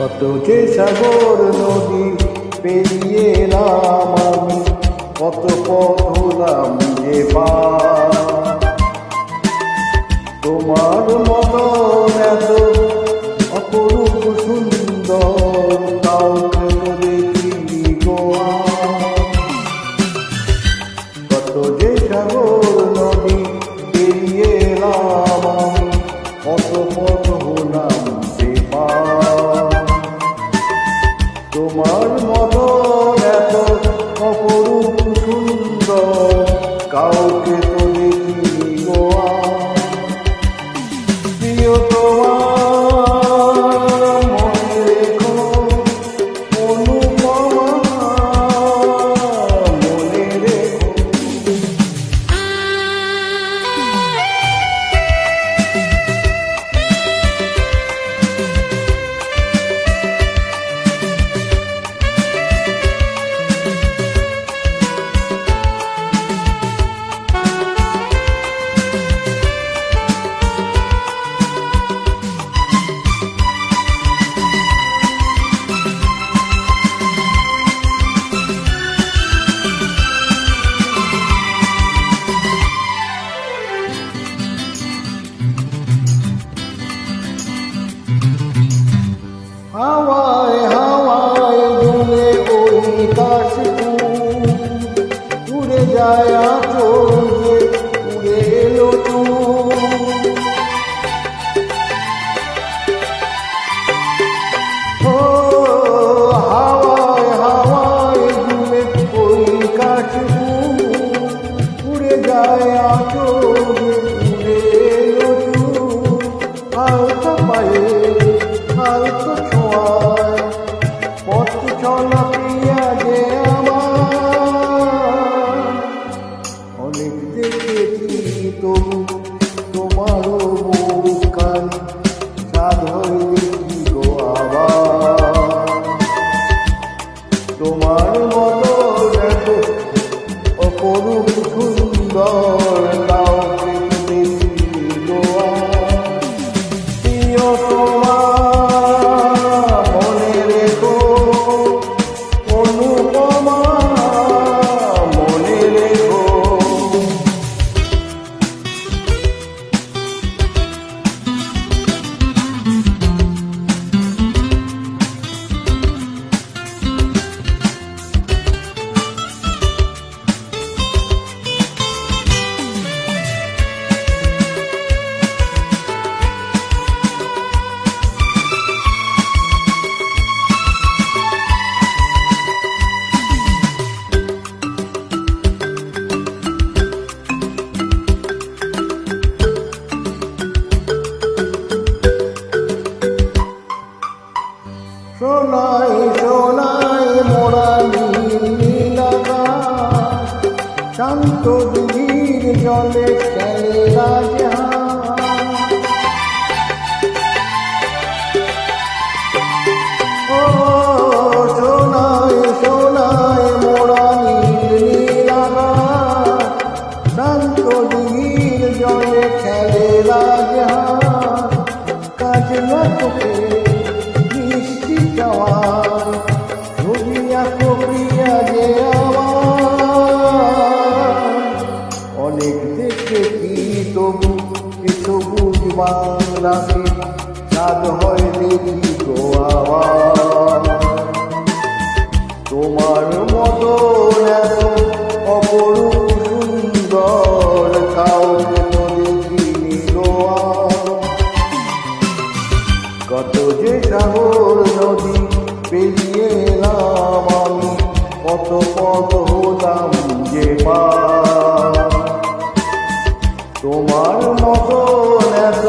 কত যে সাগর নদী পেরিয়ে এলাম আমি, কত পথ হলাম যে পার। তোমার মতন এত অপরূপ সুন্দর কাউকে তো দেখিনি গো আর। কত যে সাগর নদী পেরিয়ে এলাম আমি, কত পথ হলাম যে পার। তোমার মতন এত অপরূপ সুন্দর কাউকে তো দেখিনি গো আর। প্রিয় তোমার মনে রেখো অনুপমা, মনে রেখো। হাওয়ায় হাওয়ায় দুলে ওই কাশফুল, উড়ে যায় আঁচল যে উড়ে এলো চুল। ও হাওয়ায় হাওয়ায় দুলে ওই কাশফুল, উড়ে যায় আঁচল যে উড়ে এলো চুল। হালকা পায়ে হালকা ছোঁয়ায় পথ চলা প্রিয়া যে আমার। অনেক দেখেছি তবু তোমারও মুখখান সাধ হয়নি গো আবার। তোমার মতো দেখো অপরূপ সুন্দর কাউকে দেখিনি গো আর। প্রিয় তোমার মনে রেখো অনুপমা, মনে রেখো। সোনাই সোনাই মোরা নীল আকাশ, শান্ত দিঘির জলে খেলে রাজহাঁস। ও সোনাই সোনাই মোরা নীল আকাশ, শান্ত দিঘির জলে খেলে রাজহাঁস। কাজলা চোখে অনেক দেখেছি তবু সবুজ বাংলাকে সাধ হয় দেখি গো আবার। তোমার মতো এত অপরূপ সুন্দর কাউকে তো দেখিনি গো আর। কত যে সাগর নদী পেরিয়ে এলাম আমি, কত পথ হলাম যে পার। তোমার মতো এত